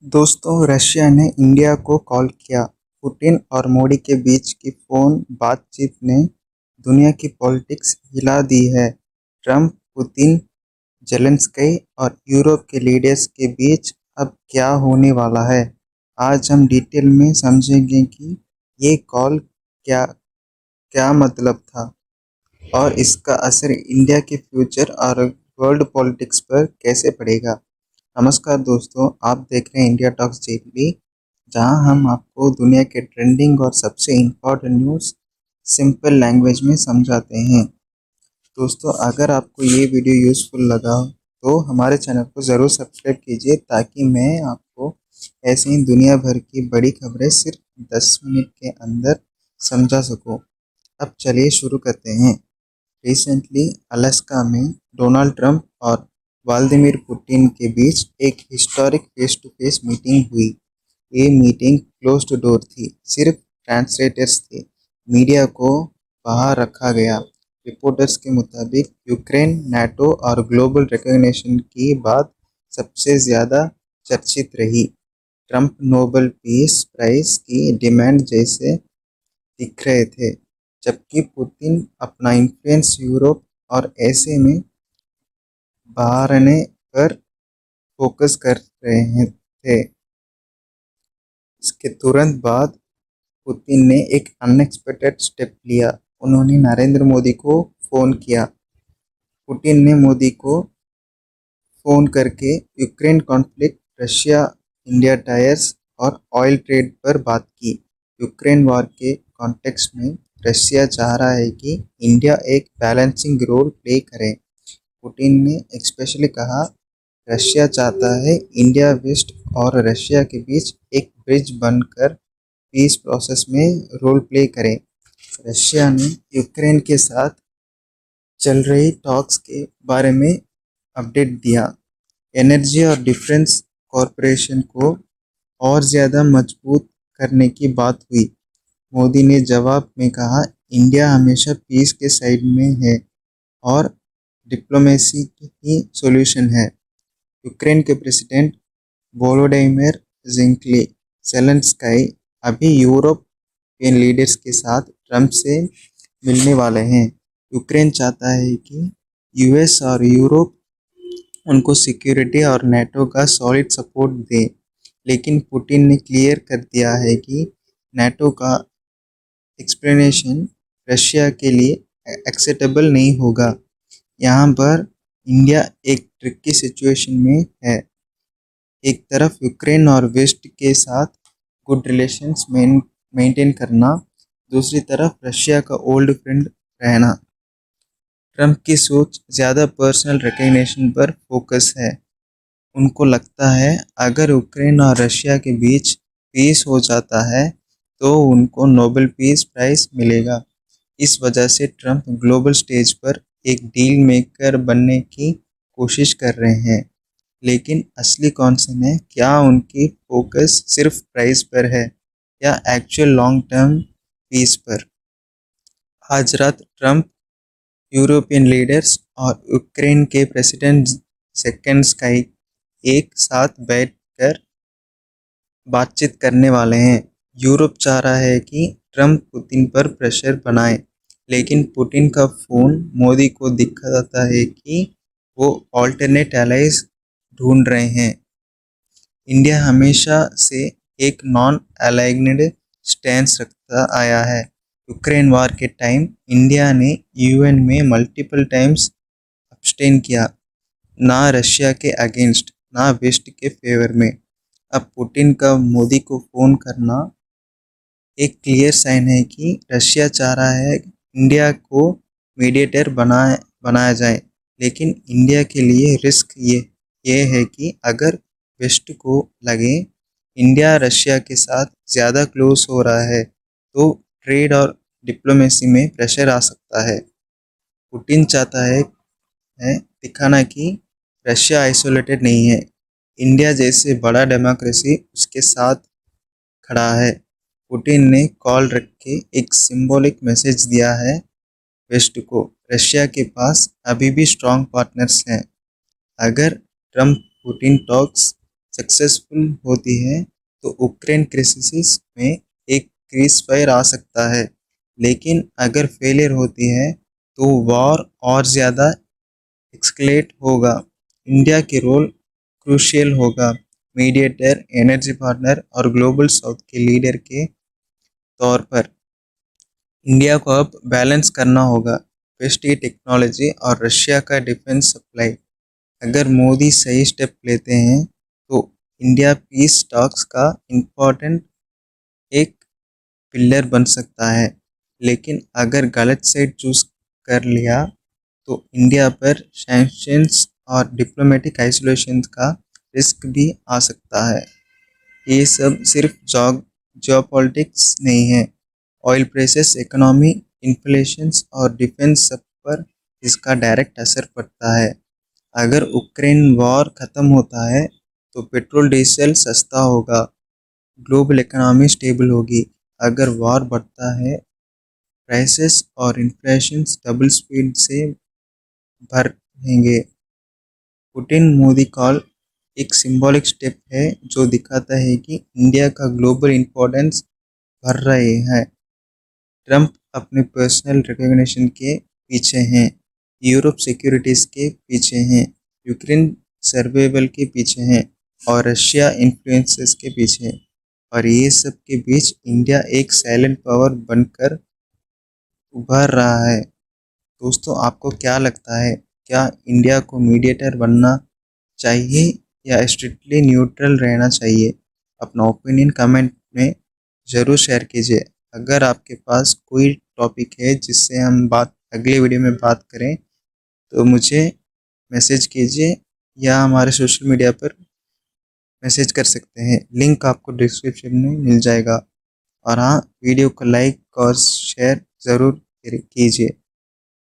दोस्तों, रशिया ने इंडिया को कॉल किया। पुतिन और मोदी के बीच की फोन बातचीत ने दुनिया की पॉलिटिक्स हिला दी है। ट्रंप, पुतिन, जेलेंस्की और यूरोप के लीडर्स के बीच अब क्या होने वाला है। आज हम डिटेल में समझेंगे कि ये कॉल क्या क्या मतलब था और इसका असर इंडिया के फ्यूचर और वर्ल्ड पॉलिटिक्स पर कैसे पड़ेगा। नमस्कार दोस्तों, आप देख रहे हैं इंडिया टॉक्स डेली, जहां हम आपको दुनिया के ट्रेंडिंग और सबसे इम्पोर्टेंट न्यूज़ सिंपल लैंग्वेज में समझाते हैं। दोस्तों, अगर आपको ये वीडियो यूज़फुल लगा हो तो हमारे चैनल को ज़रूर सब्सक्राइब कीजिए, ताकि मैं आपको ऐसे ही दुनिया भर की बड़ी खबरें सिर्फ 10 मिनट के अंदर समझा सकूं। अब चलिए शुरू करते हैं। रिसेंटली अलास्का में डोनाल्ड ट्रंप और व्लादिमीर पुतिन के बीच एक historic face to face meeting हुई। ये मीटिंग क्लोज्ड डोर थी, सिर्फ ट्रांसलेटर्स थे। मीडिया को बाहर रखा गया। रिपोर्टर्स के मुताबिक यूक्रेन, नाटो और ग्लोबल रिकॉग्निशन की बात सबसे ज़्यादा चर्चित रही। ट्रंप नोबेल पीस प्राइज की डिमांड जैसे दिख रहे थे, जबकि पुतिन अपना इन्फ्लुएंस यूरोप और एशिया में बढ़ाने पर फोकस कर रहे थे। इसके तुरंत बाद पुतिन ने एक अनएक्सपेक्टेड स्टेप लिया। उन्होंने नरेंद्र मोदी को फ़ोन किया। पुतिन ने मोदी को फ़ोन करके Ukraine conflict, Russia India tyres और ऑयल ट्रेड पर बात की। यूक्रेन वॉर के कॉन्टेक्स्ट में रशिया चाह रहा है कि इंडिया एक बैलेंसिंग रोल प्ले करे। पुतिन ने स्पेशली कहा, रशिया चाहता है इंडिया वेस्ट और रशिया के बीच एक ब्रिज बनकर पीस प्रोसेस में रोल प्ले करे। रशिया ने यूक्रेन के साथ चल रही टॉक्स के बारे में अपडेट दिया। एनर्जी और डिफेंस कॉरपोरेशन को और ज़्यादा मजबूत करने की बात हुई। मोदी ने जवाब में कहा, इंडिया हमेशा पीस के साइड में है और डिप्लोमेसी ही सॉल्यूशन है। यूक्रेन के प्रेसिडेंट वोलोडिमिर ज़ेलेंस्की अभी यूरोपियन लीडर्स के साथ ट्रंप से मिलने वाले हैं। यूक्रेन चाहता है कि यूएस और यूरोप उनको सिक्योरिटी और नेटो का सॉलिड सपोर्ट दे, लेकिन पुतिन ने क्लियर कर दिया है कि नेटो का एक्सप्लेनेशन रशिया के लिए एक्सेप्टेबल नहीं होगा। यहाँ पर इंडिया एक ट्रिकी सिचुएशन में है। एक तरफ यूक्रेन और वेस्ट के साथ गुड रिलेशंस मेंटेन करना, दूसरी तरफ रशिया का ओल्ड फ्रेंड रहना। ट्रंप की सोच ज़्यादा पर्सनल रिकग्निशन पर फोकस है। उनको लगता है अगर यूक्रेन और रशिया के बीच पीस हो जाता है तो उनको नोबेल पीस प्राइज मिलेगा। इस वजह से ट्रंप ग्लोबल स्टेज पर एक डील मेकर बनने की कोशिश कर रहे हैं। लेकिन असली कॉन्सर्न है, क्या उनकी फोकस सिर्फ प्राइस पर है या एक्चुअल लॉन्ग टर्म पीस पर। आज रात ट्रंप यूरोपियन लीडर्स और यूक्रेन के प्रेसिडेंट ज़ेलेंस्की एक साथ बैठकर बातचीत करने वाले हैं। यूरोप चाह रहा है कि ट्रंप पुतिन पर प्रेशर बनाए, लेकिन पुतिन का फ़ोन मोदी को दिखाता है कि वो ऑल्टरनेट एलाइज ढूंढ रहे हैं। इंडिया हमेशा से एक नॉन अलाइन्ड स्टैंस रखता आया है। यूक्रेन वॉर के टाइम इंडिया ने यूएन में मल्टीपल टाइम्स अब्सटेन किया, ना रशिया के अगेंस्ट ना वेस्ट के फेवर में। अब पुतिन का मोदी को फ़ोन करना एक क्लियर साइन है कि रशिया चाह रहा है इंडिया को मीडिएटर बनाया जाए। लेकिन इंडिया के लिए रिस्क ये है कि अगर वेस्ट को लगे इंडिया रशिया के साथ ज़्यादा क्लोज हो रहा है, तो ट्रेड और डिप्लोमेसी में प्रेशर आ सकता है। पुतिन चाहता है दिखाना कि रशिया आइसोलेटेड नहीं है। इंडिया जैसे बड़ा डेमोक्रेसी उसके साथ खड़ा है। पुतिन ने कॉल रख के एक सिंबॉलिक मैसेज दिया है वेस्ट को, रशिया के पास अभी भी स्ट्रॉन्ग पार्टनर्स हैं। अगर ट्रंप पुतिन टॉक्स सक्सेसफुल होती है तो यूक्रेन क्राइसिस में एक क्रीज फायर आ सकता है, लेकिन अगर फेलियर होती है तो वॉर और ज़्यादा एक्सकेलेट होगा। इंडिया के रोल क्रूशियल होगा, मीडिएटर, एनर्जी पार्टनर और ग्लोबल साउथ के लीडर के तौर पर। इंडिया को अब बैलेंस करना होगा वेस्ट की टेक्नोलॉजी और रशिया का डिफेंस सप्लाई। अगर मोदी सही स्टेप लेते हैं तो इंडिया पीस टॉक्स का इम्पोर्टेंट एक पिलर बन सकता है, लेकिन अगर गलत साइड चूज कर लिया तो इंडिया पर सैंक्शंस और डिप्लोमेटिक आइसोलेशन का रिस्क भी आ सकता है। ये सब सिर्फ जियोपॉलिटिक्स नहीं है, ऑयल प्राइसेस, इकोनॉमी, इन्फ्लेशन और डिफेंस सब पर इसका डायरेक्ट असर पड़ता है। अगर यूक्रेन वॉर ख़त्म होता है तो पेट्रोल डीजल सस्ता होगा, ग्लोबल इकोनॉमी स्टेबल होगी। अगर वॉर बढ़ता है, प्राइसेस और इन्फ्लेशन डबल स्पीड से बढ़ेंगे। पुतिन मोदी कॉल एक सिंबॉलिक स्टेप है जो दिखाता है कि इंडिया का ग्लोबल इम्पोर्टेंस बढ़ रहे हैं। ट्रंप अपने पर्सनल रिकॉग्निशन के पीछे हैं, यूरोप सिक्योरिटीज के पीछे हैं, यूक्रेन सर्वाइवल के पीछे हैं और रशिया इन्फ्लुएंसेस के पीछे है। और ये सब के बीच इंडिया एक साइलेंट पावर बनकर उभर रहा है। दोस्तों, आपको क्या लगता है, क्या इंडिया को मीडिएटर बनना चाहिए या स्ट्रिक्टली न्यूट्रल रहना चाहिए? अपना ओपिनियन कमेंट में ज़रूर शेयर कीजिए। अगर आपके पास कोई टॉपिक है जिससे हम बात अगले वीडियो में बात करें तो मुझे मैसेज कीजिए या हमारे सोशल मीडिया पर मैसेज कर सकते हैं। लिंक आपको डिस्क्रिप्शन में मिल जाएगा। और हाँ, वीडियो को लाइक और शेयर ज़रूर कीजिए।